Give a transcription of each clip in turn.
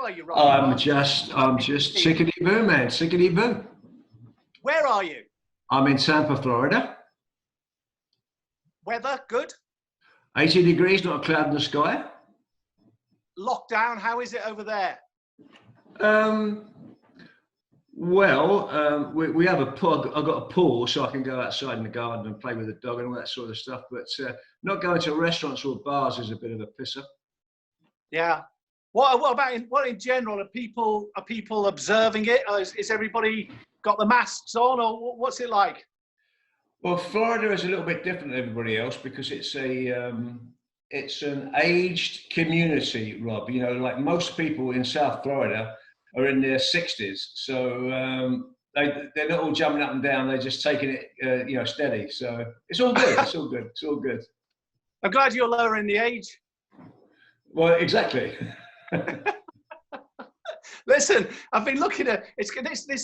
are you, Rodney Marsh? I'm just tickety-boo, man, tickety-boo. Where are you? I'm in Tampa, Florida. Weather, good? 80 degrees, not a cloud in the sky. Lockdown, how is it over there? We have a pool. I've got a pool, so I can go outside in the garden and play with the dog and all that sort of stuff. But not going to restaurants or bars is a bit of a pisser. Yeah. What about in general? Are people observing it? Is everybody got the masks on, or what's it like? Well, Florida is a little bit different than everybody else because it's an aged community, Rob. You know, like most people in South Florida are in their 60s, so they're not all jumping up and down. They're just taking it, steady. So it's all good. It's all good. It's all good. I'm glad you're lowering the age. Well, exactly. Listen, I've been looking at this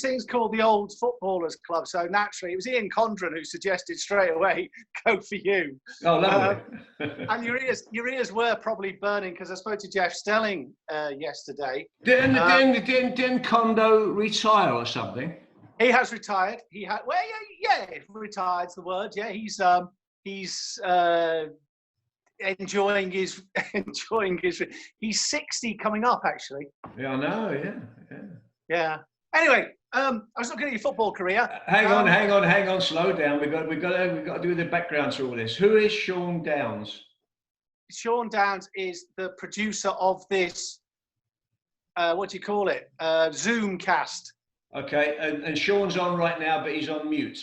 thing's called the Old Footballers Club. So naturally, it was Ian Condren who suggested straight away, go for you. Oh, lovely. And your ears were probably burning because I spoke to Jeff Stelling yesterday. Didn't Condo retire or something? He has retired. Retired's the word. Yeah, he's enjoying his he's 60 coming up actually. Yeah, I know. Yeah. Anyway, I was looking at your football career. Hang on, slow down. We've got to do the background to all this. Who is Sean Downs? Sean Downs is the producer of this what do you call it, Zoom cast. Okay, and Sean's on right now, but he's on mute.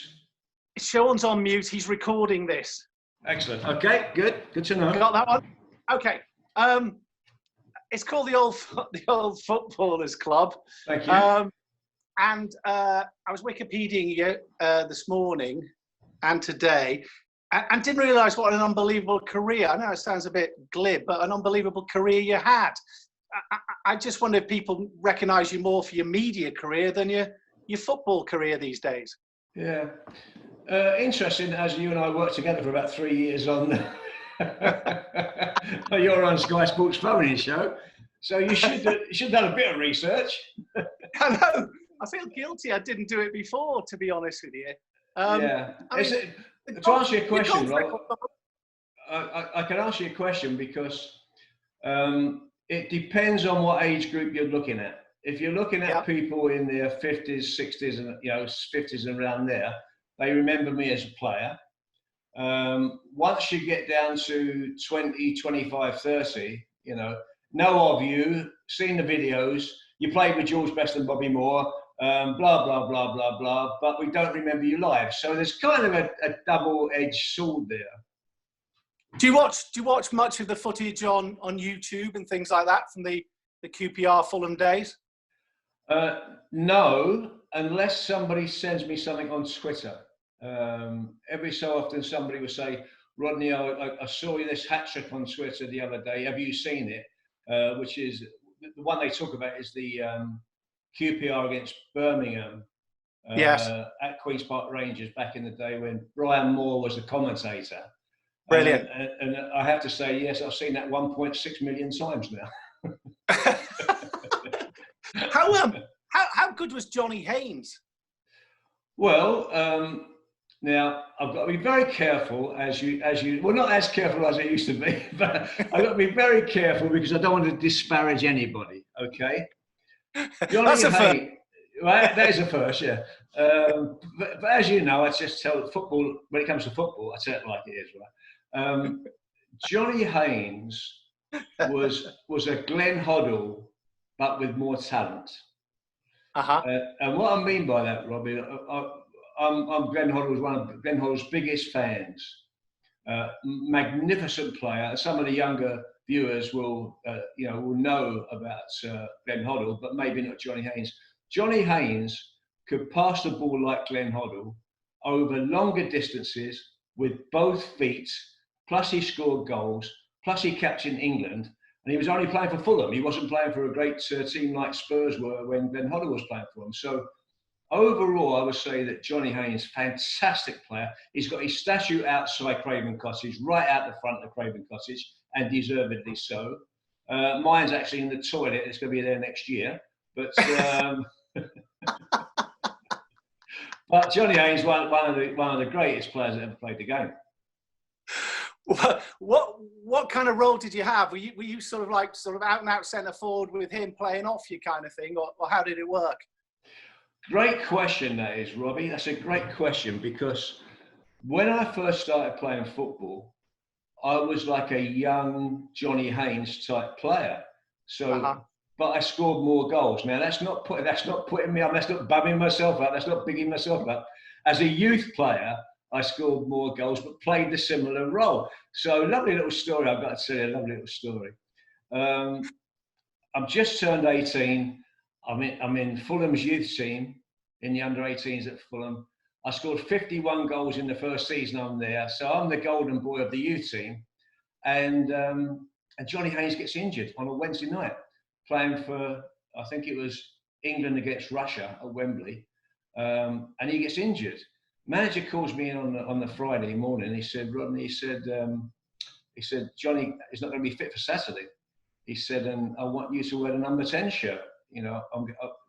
Sean's on mute. He's recording this. Excellent. Okay, good to know. Got that one? Okay. It's called the Old Footballers Club. Thank you. And I was Wikipediaing you this morning and today, and didn't realise what an unbelievable career. I know it sounds a bit glib, but an unbelievable career you had. I just wonder if people recognise you more for your media career than your football career these days. Yeah. Interesting, as you and I worked together for about 3 years on you're on Sky Sports Phone-In show, so you should have done a bit of research. I know. I feel guilty. I didn't do it before, to be honest with you. To answer your question, Rob, I can answer your question because it depends on what age group you're looking at. If you're looking at people in their 50s, 60s, and 50s and around there, they remember me as a player. Once you get down to 20, 25, 30, know of you, seen the videos, you played with George Best and Bobby Moore, blah, blah, blah, blah, blah, but we don't remember you live. So there's kind of a double-edged sword there. Do you watch much of the footage on YouTube and things like that from the QPR Fulham days? No, unless somebody sends me something on Twitter. Every so often somebody will say, Rodney, I saw this hat trick on Twitter the other day. Have you seen it? Which is the one they talk about is the QPR against Birmingham at Queen's Park Rangers back in the day when Brian Moore was the commentator. Brilliant. And I have to say, yes, I've seen that 1.6 million times now. How good was Johnny Haynes? Well, now I've got to be very careful well, not as careful as I used to be, but I've got to be very careful because I don't want to disparage anybody. Okay. That's a first. Right, that is a first, yeah. But as you know, I just tell football, when it comes to football, I tell it like it is, right? Johnny Haynes was a Glenn Hoddle, but with more talent. And what I mean by that, Robbie, I'm Glenn Hoddle's one of Glenn Hoddle's biggest fans. Magnificent player. Some of the younger viewers will know about Glenn Hoddle, but maybe not Johnny Haynes. Johnny Haynes could pass the ball like Glenn Hoddle over longer distances with both feet. Plus, he scored goals. Plus, he captained England. And he was only playing for Fulham. He wasn't playing for a great team like Spurs were when Glenn Hoddle was playing for them. So overall, I would say that Johnny Haynes, fantastic player. He's got his statue outside Craven Cottage, right out the front of Craven Cottage, and deservedly so. Mine's actually in the toilet. It's going to be there next year. But but Johnny Haynes, one of the greatest players that ever played the game. What kind of role did you have? Were you sort of out and out centre forward with him playing off you kind of thing, or how did it work? Great question, that is, Robbie. That's a great question, because when I first started playing football, I was like a young Johnny Haynes type player. So, but I scored more goals. Now that's not putting me up. That's not bumming myself up. That's not bigging myself up. As a youth player, I scored more goals, but played a similar role. So, lovely little story. I've got to tell you a lovely little story. I've just turned 18. I'm in Fulham's youth team, in the under-18s at Fulham. I scored 51 goals in the first season I'm there. So I'm the golden boy of the youth team. And Johnny Haynes gets injured on a Wednesday night, playing for, I think it was England against Russia at Wembley. And he gets injured. Manager calls me in on the Friday morning. He said, Rodney, he said, Johnny is not going to be fit for Saturday. He said, and I want you to wear the number 10 shirt. You know,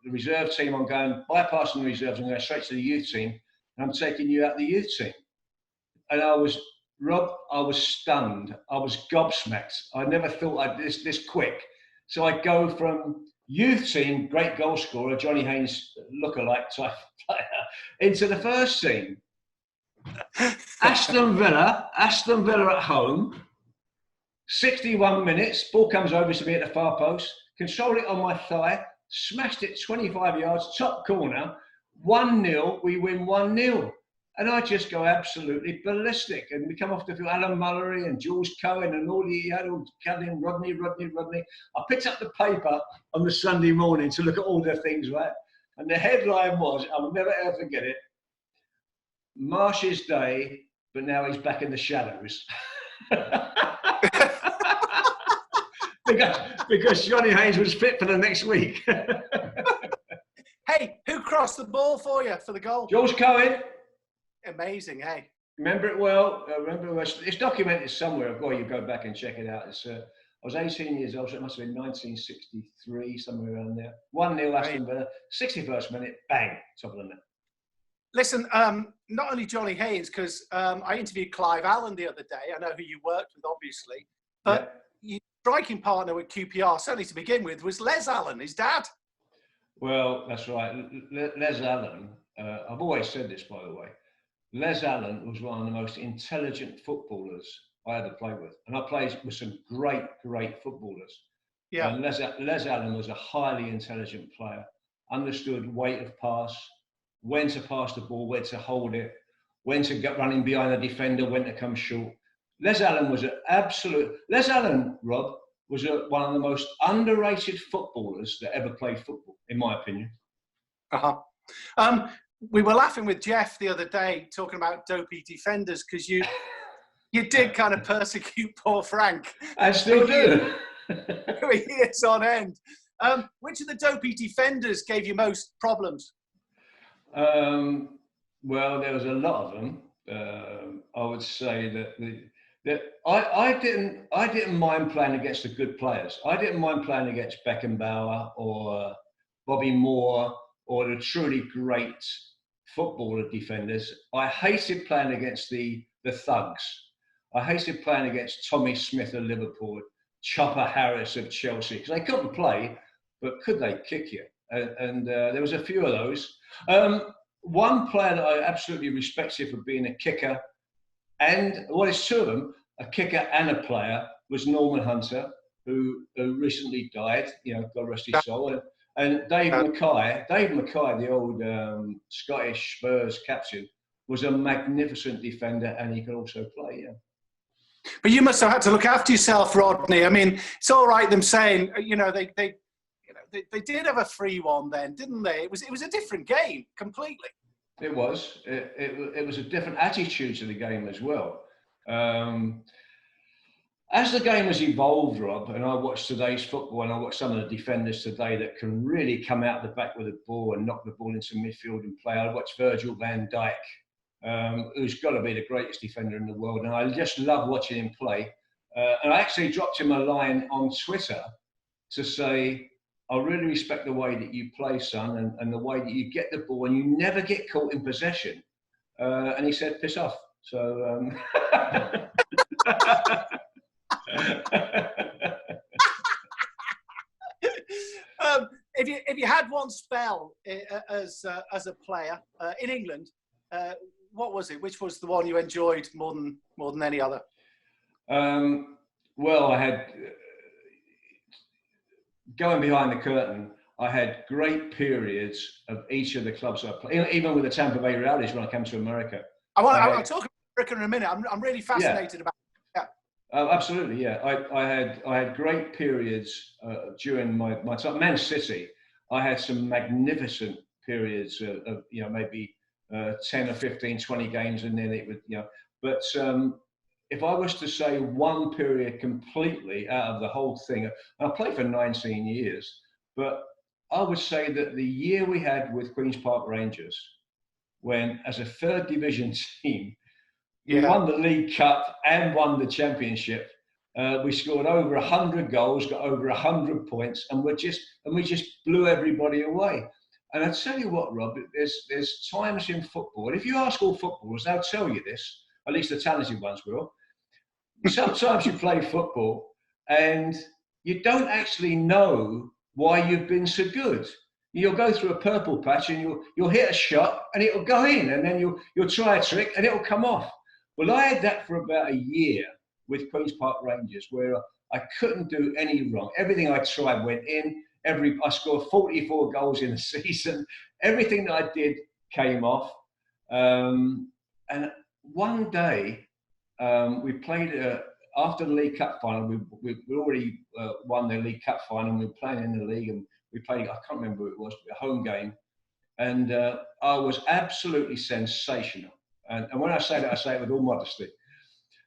the reserve team, I'm going, bypassing the reserves, I'm going straight to the youth team, and I'm taking you out the youth team. And I was stunned. I was gobsmacked. I never thought I'd this quick. So I go from youth team, great goal scorer, Johnny Haynes lookalike type player, into the first team. Aston Villa at home, 61 minutes, ball comes over to me at the far post, controlled it on my thigh, smashed it 25 yards, top corner, 1-0, we win 1-0. And I just go absolutely ballistic. And we come off to Alan Mullery and Jules Cohen and all the adult Cadden, Rodney. I picked up the paper on the Sunday morning to look at all the things, right? And the headline was, I'll never ever forget it, Marsh's day, but now he's back in the shadows. because Johnny Haynes was fit for the next week. Hey, who crossed the ball for you for the goal? Jules Cohen. Amazing, hey. Remember it well. It's documented somewhere. Well, you go back and check it out. It's, I was 18 years old, so it must have been 1963, somewhere around there. 1-0 Aston Villa, 61st minute, bang, top of the net. Listen, not only Johnny Haynes, because I interviewed Clive Allen the other day. I know who you worked with, obviously. But your striking partner with QPR, certainly to begin with, was Les Allen, his dad. Well, that's right. Les Allen, I've always said this, by the way. Les Allen was one of the most intelligent footballers I ever played with. And I played with some great footballers. Yeah. And Les Allen was a highly intelligent player, understood weight of pass, when to pass the ball, when to hold it, when to get running behind a defender, when to come short. Les Allen was an absolute... Les Allen, Rob, was one of the most underrated footballers that ever played football, in my opinion. We were laughing with Jeff the other day talking about dopey defenders because you did kind of persecute poor Frank. I still do. For years on end. Which of the dopey defenders gave you most problems? Well, there was a lot of them. I would say that I didn't mind playing against the good players. I didn't mind playing against Beckenbauer or Bobby Moore or the truly great footballer defenders. I hated playing against the thugs. I hated playing against Tommy Smith of Liverpool, Chopper Harris of Chelsea, because they couldn't play, but could they kick you? And there was a few of those. One player that I absolutely respected for being a kicker, and it's two of them, a kicker and a player, was Norman Hunter, who recently died, God rest his soul. And Dave Mackay, the old Scottish Spurs captain, was a magnificent defender, and he could also play, But you must have had to look after yourself, Rodney. I mean, it's all right them saying, they did have a free one then, didn't they? It was a different game completely. It was. It was a different attitude to the game as well. As the game has evolved, Rob, and I watched today's football and I watched some of the defenders today that can really come out the back with the ball and knock the ball into midfield and play. I watched Virgil van Dijk, who's got to be the greatest defender in the world. And I just love watching him play. And I actually dropped him a line on Twitter to say, I really respect the way that you play, son, and the way that you get the ball and you never get caught in possession. And he said, piss off. So, if you had one spell as a player in England, what was it? Which was the one you enjoyed more than any other? Well, I had, going behind the curtain, I had great periods of each of the clubs I played, even with the Tampa Bay Rowdies when I came to America. I'll talk about America in a minute. I'm really fascinated about it. Yeah. Absolutely, yeah. I had great periods during my time. Man City, I had some magnificent periods of maybe 10 or 15, 20 games, and then it would, but if I was to say one period completely out of the whole thing, I played for 19 years, but I would say that the year we had with Queen's Park Rangers, when as a third division team, we won the League Cup and won the Championship. We scored over 100 goals, got over 100 points, and we just blew everybody away. And I tell you what, Rob, there's times in football, and if you ask all footballers, they'll tell you this, at least the talented ones will. Sometimes you play football and you don't actually know why you've been so good. You'll go through a purple patch and you'll hit a shot and it'll go in, and then you'll try a trick and it'll come off. Well, I had that for about a year with Queen's Park Rangers, where I couldn't do any wrong. Everything I tried went in. I scored 44 goals in a season. Everything that I did came off. And one day, we played after the League Cup final. We already won the League Cup final. We were playing in the league, and we played, I can't remember who it was, a home game. And I was absolutely sensational. And when I say that, I say it with all modesty.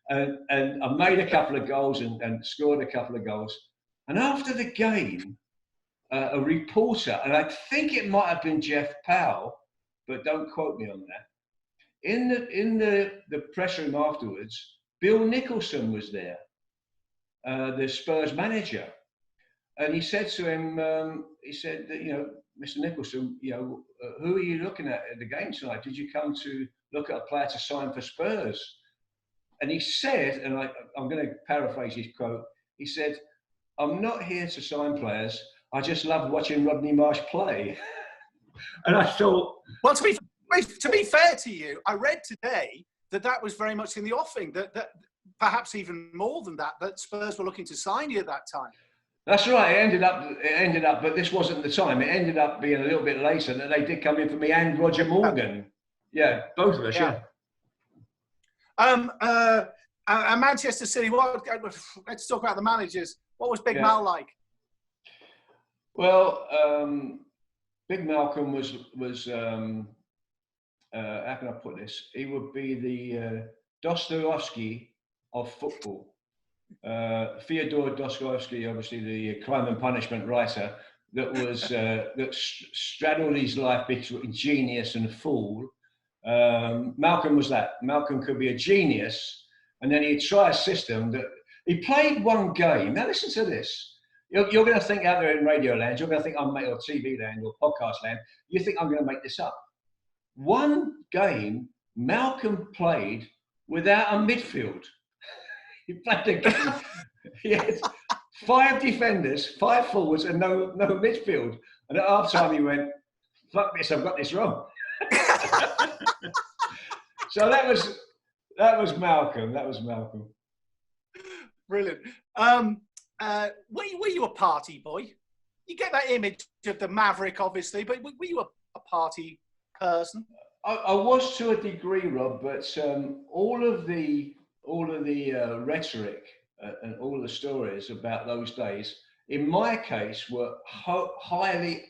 And I made a couple of goals and scored a couple of goals. And after the game, a reporter, and I think it might have been Jeff Powell, but don't quote me on that. In the press room afterwards, Bill Nicholson was there, the Spurs manager, and he said to him, he said that, Mr. Nicholson, who are you looking at the game tonight? Did you come to look at a player to sign for Spurs? And he said, and I'm going to paraphrase his quote. He said, "I'm not here to sign players. I just love watching Rodney Marsh play." And I thought, well, to be fair to you, I read today that was very much in the offing, that perhaps even more than that Spurs were looking to sign you at that time. That's right. It ended up, but this wasn't the time. It ended up being a little bit later that they did come in for me and Roger Morgan. Yeah, both of us. Yeah. Manchester City. Let's talk about the managers. What was Big Mal like? Well, Big Malcolm was how can I put this? He would be the Dostoevsky of football. Fyodor Dostoevsky, obviously the Crime and Punishment writer, that straddled his life between genius and fool. Malcolm was that. Malcolm could be a genius, and then he'd try a system that he played one game. Now listen to this. You're going to think out there in Radio Land, you're going to think or TV Land or Podcast Land, you think I'm going to make this up. One game, Malcolm played without a midfield. He played a game. He had 5 defenders, 5 forwards, and no midfield. And at half time, he went, "Fuck this! I've got this wrong." So that was Malcolm. That was Malcolm. Brilliant. Were you a party boy? You get that image of the maverick, obviously, but were you a party person? I was to a degree, Rob, but all of the rhetoric and all of the stories about those days, in my case, were highly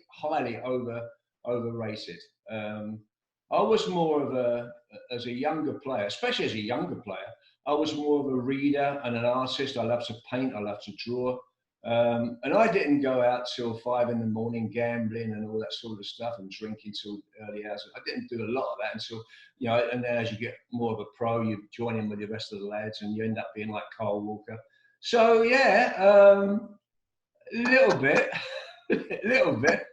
overrated. I was more of as a younger player, especially as a younger player, I was more of a reader and an artist. I love to paint, I love to draw. And I didn't go out till 5 a.m, gambling and all that sort of stuff and drinking till early hours. I didn't do a lot of that until, and then as you get more of a pro, you join in with the rest of the lads and you end up being like Carl Walker. So yeah, a little bit, a little bit.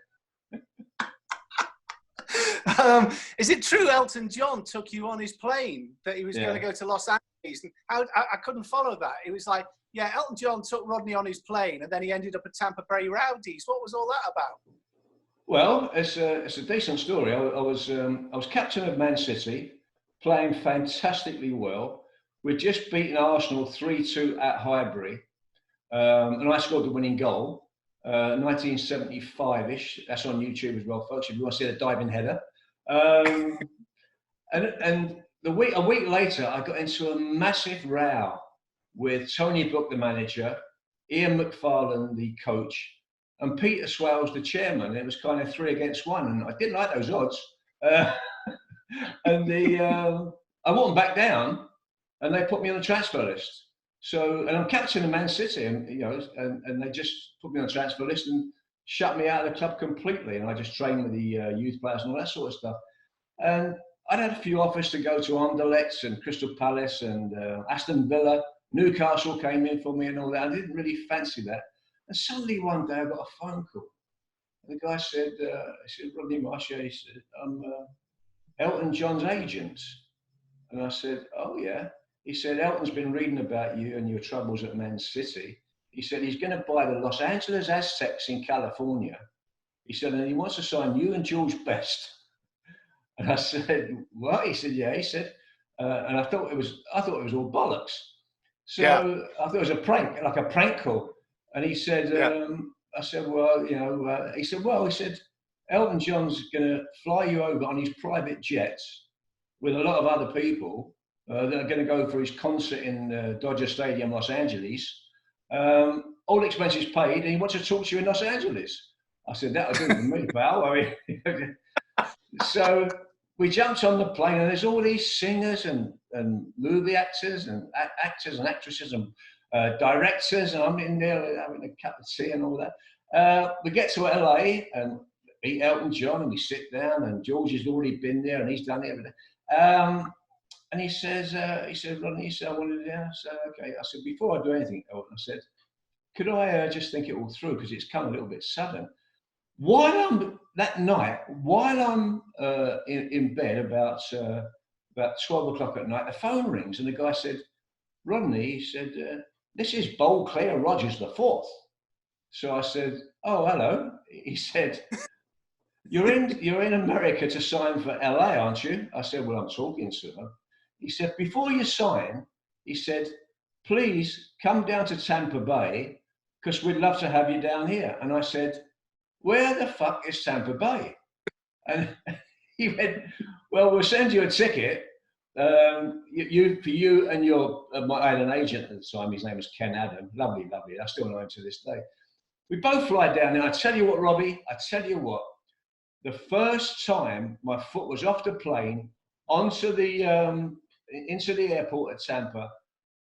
Is it true Elton John took you on his plane, that he was going to go to Los Angeles? And I couldn't follow that. It was like, yeah, Elton John took Rodney on his plane, and then he ended up at Tampa Bay Rowdies. What was all that about? Well, it's a decent story. I was captain of Man City, playing fantastically well. We'd just beaten Arsenal 3-2 at Highbury, and I scored the winning goal. 1975-ish. That's on YouTube as well, folks. If you want to see the diving header. And a week later, I got into a massive row with Tony Book, the manager, Ian McFarlane, the coach, and Peter Swales, the chairman. It was kind of 3 against 1, and I didn't like those odds. And I want them back down, and they put me on the transfer list. So, and I'm captain of Man City, and and they just put me on the transfer list and shut me out of the club completely. And I just trained with the youth players and all that sort of stuff. And I'd had a few offers to go to Anderlecht and Crystal Palace and Aston Villa. Newcastle came in for me and all that. I didn't really fancy that. And suddenly one day I got a phone call. And the guy said, Rodney Marsh, he said, I'm Elton John's agent. And I said, oh yeah. He said, Elton's been reading about you and your troubles at Man City. He said, he's going to buy the Los Angeles Aztecs in California. He said, and he wants to sign you and George Best. And I said, what? He said, yeah. He said, and I thought it was all bollocks. So I thought it was a prank, like a prank call. And he said, I said, well, he said, Elton John's going to fly you over on his private jets with a lot of other people that are going to go for his concert in Dodger Stadium, Los Angeles. All expenses paid, and he wants to talk to you in Los Angeles. I said, that'll do for me, pal. I mean, so we jumped on the plane, and there's all these singers and movie actors and actresses and directors, and I'm in there having a cup of tea and all that. We get to LA and meet Elton John, and we sit down, and George has already been there, and he's done everything. And he says, Rodney, he said, I wanted to do. I said, okay. I said, before I do anything, Elton, I said, could I just think it all through, because it's come a little bit sudden. That night, while I'm in bed about 12 o'clock at night, the phone rings, and the guy said, Rodney, he said, this is Bold Clare Rogers IV. So I said, oh, hello. He said, you're in America to sign for LA, aren't you? I said, well, I'm talking to him. He said, before you sign, he said, please come down to Tampa Bay, because we'd love to have you down here. And I said, where the fuck is Tampa Bay? And he went, well, we'll send you a ticket. For you and your, I had an agent at the time, his name was Ken Adam, lovely, I still know him to this day. We both fly down there. I tell you what, Robbie, the first time my foot was off the plane onto the into the airport at Tampa,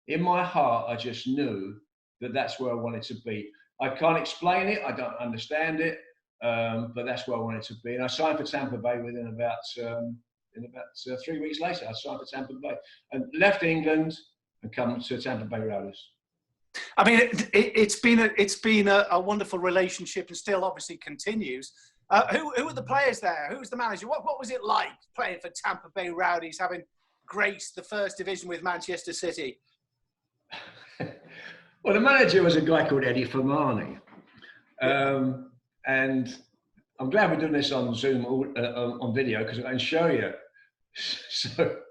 in my heart, I just knew that that's where I wanted to be. I can't explain it. I don't understand it, but that's where I wanted to be. And I signed for Tampa Bay within about 3 weeks later. I signed for Tampa Bay and left England and come to Tampa Bay Rowdies. I mean, it's been a wonderful relationship, and still obviously continues. Who were the players there? Who was the manager? What was it like playing for Tampa Bay Rowdies, having graced the first division with Manchester City? Well, the manager was a guy called Eddie Fermani. And I'm glad we're doing this on Zoom, on video, because I can show you. So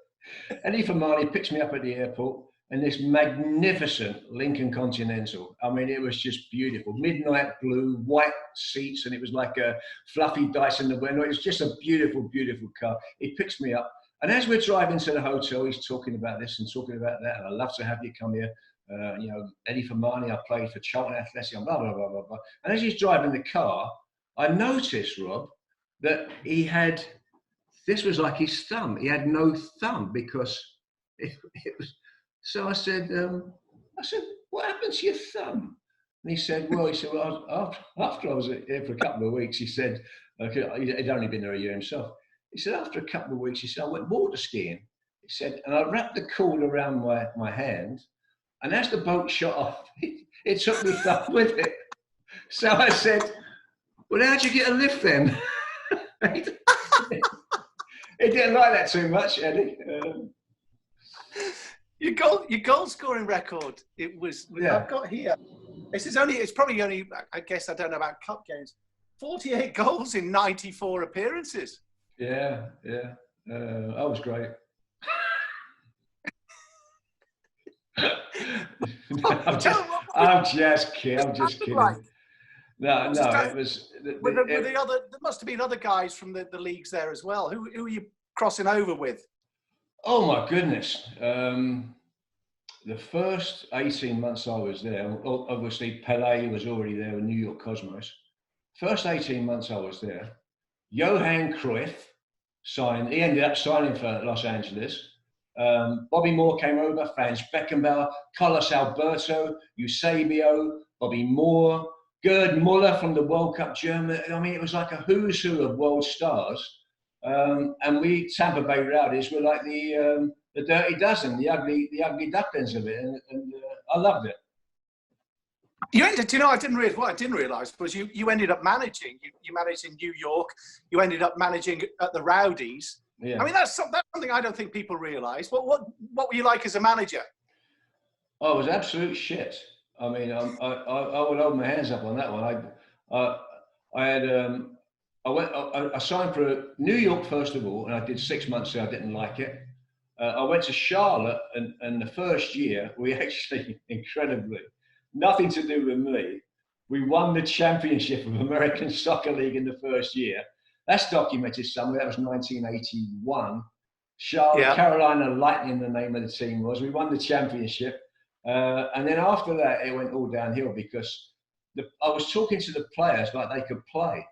Eddie Fermani picks me up at the airport in this magnificent Lincoln Continental. I mean, it was just beautiful. Midnight blue, white seats, and it was like a fluffy dice in the window. It was just a beautiful, beautiful car. He picks me up. And as we're driving to the hotel, he's talking about this and talking about that. And I'd love to have you come here. Eddie Fermani, I played for Charlton Athletic, blah, blah, blah, blah, blah. And as he's driving the car, I noticed, Rob, that this was like his thumb. He had no thumb because it was. So I said, what happened to your thumb? And he said, well, after I was here for a couple of weeks, he said, he'd only been there a year himself. He said, after a couple of weeks, he said, I went water skiing. He said, and I wrapped the cord around my hand, And as the boat shot off, it took me up with it. So I said, well, how'd you get a lift then? He didn't like that too much, Eddie. Your goal scoring record, I've got here. It's probably only, I guess, I don't know about cup games, 48 goals in 94 appearances. Yeah. That was great. I'm just kidding. Like, No, it was. There must have been other guys from the leagues there as well. Who were you crossing over with? Oh my goodness. The first 18 months I was there, obviously Pelé was already there with New York Cosmos. First 18 months I was there, Johan Cruyff signed. He ended up signing for Los Angeles. Bobby Moore came over, Franz Beckenbauer, Carlos Alberto, Eusebio, Bobby Moore, Gerd Muller from the World Cup Germany. I mean, it was like a who's who of world stars. And we, Tampa Bay Rowdies, were like the Dirty Dozen, the ugly ducklings of it, and I loved it. I didn't realise was you ended up managing. You managed in New York. You ended up managing at the Rowdies. Yeah. I mean, that's something I don't think people realise. What were you like as a manager? Oh, it was absolute shit. I mean, I would hold my hands up on that one. I signed for New York first of all, and I did 6 months there. I didn't like it. I went to Charlotte, and the first year we actually, incredibly, nothing to do with me, we won the championship of American Soccer League in the first year. That's documented somewhere. That was 1981. Charlotte, Carolina Lightning, the name of the team was. We won the championship. And then after that, it went all downhill because I was talking to the players like they could play.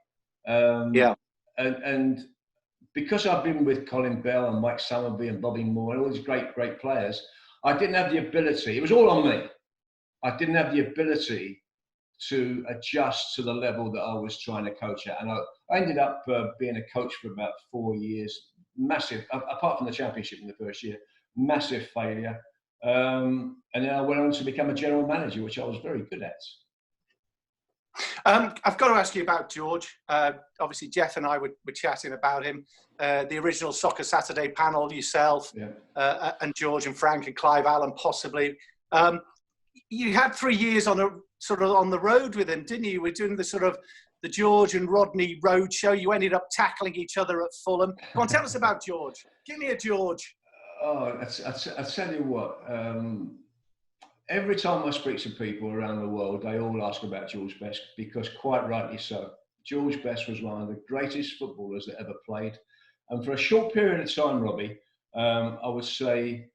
And because I've been with Colin Bell and Mike Summerby and Bobby Moore and all these great players, I didn't have the ability. It was all on me. I didn't have the ability to adjust to the level that I was trying to coach at. And I ended up being a coach for about 4 years. Massive, apart from the championship in the first year, massive failure. And then I went on to become a general manager, which I was very good at. I've got to ask you about George. Obviously, Jeff and I were chatting about him. The original Soccer Saturday panel, yourself, and George and Frank and Clive Allen, possibly. You had 3 years on the road with him, didn't you? We're doing the George and Rodney road show. You ended up tackling each other at Fulham. Go on, tell us about George. Give me a George. Oh, I tell you what. Every time I speak to people around the world, they all ask about George Best because, quite rightly so, George Best was one of the greatest footballers that ever played. And for a short period of time, Robbie, I would say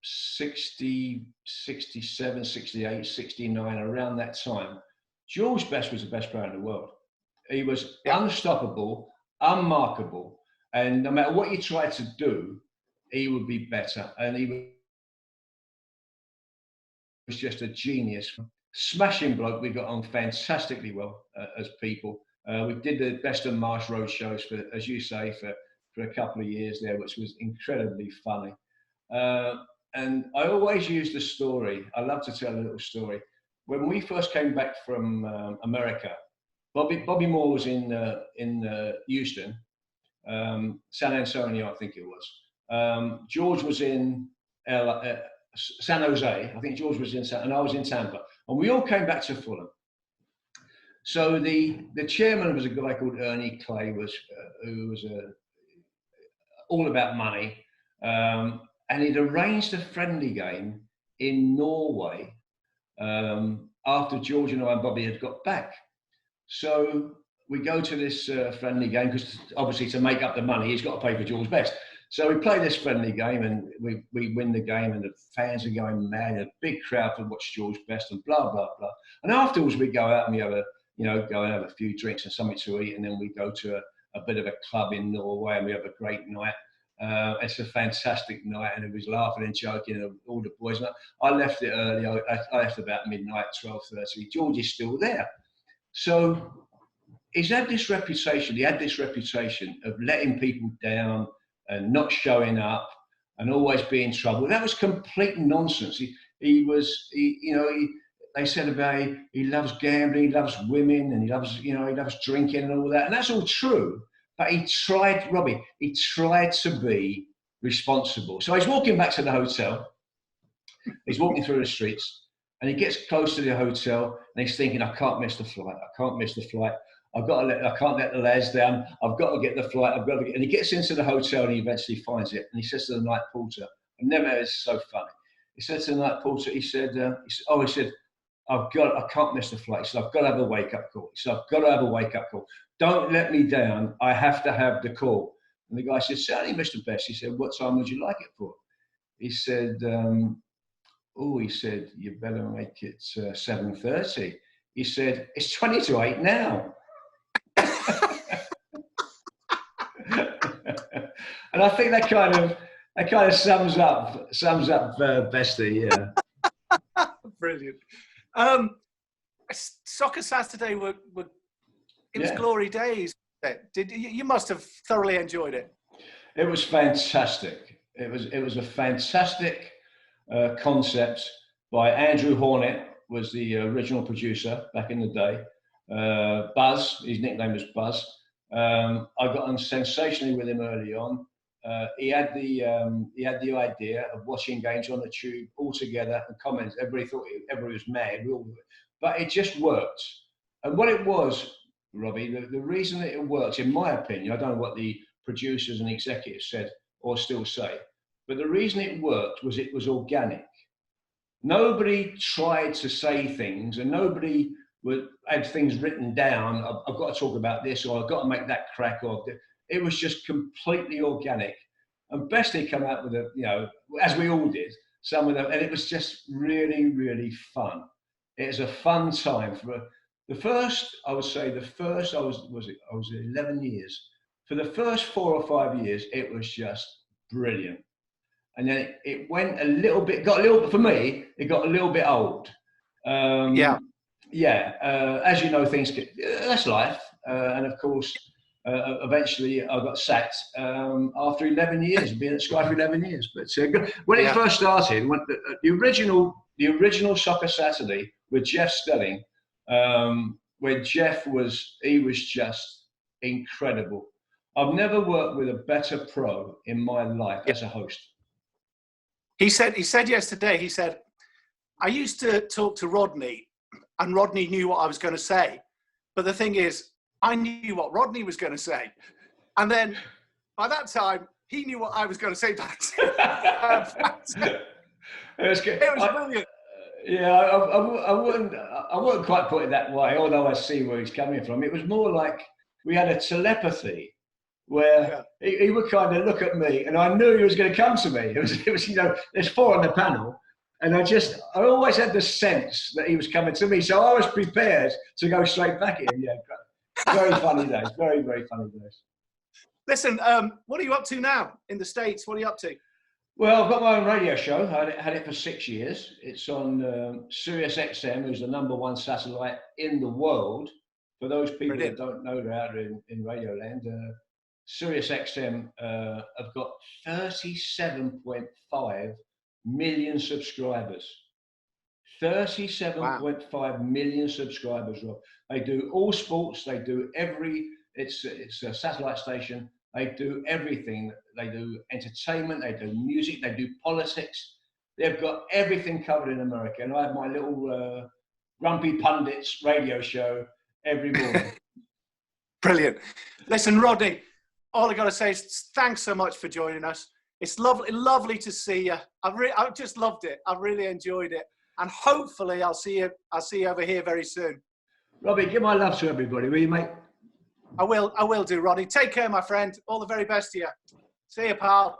60, 67, 68, 69, around that time, George Best was the best player in the world. He was unstoppable, unmarkable, and no matter what you tried to do, he would be better. And he was just a genius. Smashing bloke. We got on fantastically well as people. We did the Best of Marsh road shows for, as you say, for a couple of years there, which was incredibly funny. And I always use the story. I love to tell a little story. When we first came back from America, Bobby Moore was in Houston, San Antonio, I think it was. George was in San Jose. I think George was and I was in Tampa. And we all came back to Fulham. So the chairman was a guy called Ernie Clay, who was all about money. And he'd arranged a friendly game in Norway after George and I and Bobby had got back. So we go to this friendly game because obviously to make up the money, he's got to pay for George Best. So we play this friendly game and we win the game and the fans are going mad, a big crowd to watch George Best and blah, blah, blah. And afterwards we go out and we have go and have a few drinks and something to eat, and then we go to a bit of a club in Norway and we have a great night. It's a fantastic night, and it was laughing and joking, and all the boys. I left it early. I left about midnight, 12:30. George is still there. So he's had this reputation. He had this reputation of letting people down and not showing up and always being in trouble. That was complete nonsense. they said about he loves gambling, he loves women, and he loves drinking and all that. And that's all true. But he tried to be responsible. So he's walking back to the hotel. He's walking through the streets, and he gets close to the hotel, and he's thinking, I can't miss the flight. I can't miss the flight. I can't let the lads down. I've got to get the flight. And he gets into the hotel, and he eventually finds it. And he says to the night porter, it's so funny. He said to the night porter, he said, I can't miss the flight. He said, I've got to have a wake-up call. He said, I've got to have a wake-up call. Don't let me down. I have to have the call. And the guy said, certainly, Mr. Best. He said, what time would you like it for? He said, you better make it 7:30. He said, it's 20 to 8 now. And I think that kind of sums up Bestie, yeah. Brilliant. Soccer Saturday was glory days. You must have thoroughly enjoyed it. It was fantastic. It was a fantastic concept by Andrew Hornet, was the original producer back in the day. Buzz, his nickname was Buzz. I got on sensationally with him early on. He had the idea of watching games on the tube all together and comments. Everybody thought everybody was mad, but it just worked. And what it was, Robbie, the reason that it works, in my opinion, I don't know what the producers and executives said or still say, but the reason it worked was it was organic. Nobody tried to say things, and nobody had things written down. I've got to talk about this, or I've got to make that crack, or it was just completely organic. And Bestie came out with as we all did, some of them, and it was just really, really fun. It was a fun time I was 11 years. For the first 4 or 5 years, it was just brilliant. And then it went for me, it got a little bit old. As you know, that's life. And of course, eventually I got sacked after 11 years, being at Sky for 11 years. But when it first started, the original Soccer Saturday with Jeff Stelling, where Jeff was just incredible. I've never worked with a better pro in my life as a host. He said yesterday, I used to talk to Rodney, and Rodney knew what I was going to say. But the thing is, I knew what Rodney was going to say. And then by that time, he knew what I was going to say back. It was brilliant. I wouldn't quite put it that way, although I see where he's coming from. It was more like we had a telepathy where he would kind of look at me, and I knew he was going to come to me. It was there's 4 on the panel, and I always had the sense that he was coming to me, so I was prepared to go straight back at him. Yeah, very funny days, very, very funny days. Listen, what are you up to now in the States? What are you up to? Well, I've got my own radio show. I had it for 6 years. It's on Sirius XM, who's the #1 satellite in the world. For those people that don't know, they're out in Radio Land. Sirius XM have got 37.5 million subscribers. 37.5 million subscribers, Rob. They do all sports. They do it's a satellite station. They do everything. They do entertainment. They do music. They do politics. They've got everything covered in America. And I have my little Grumpy Pundits radio show every morning. Brilliant. Listen, Rodney, all I got to say is thanks so much for joining us. It's lovely to see you. I've just loved it. I've really enjoyed it. And hopefully I'll see you over here very soon. Robbie, give my love to everybody, will you, mate? I will do, Rodney. Take care, my friend. All the very best to you. See you, pal.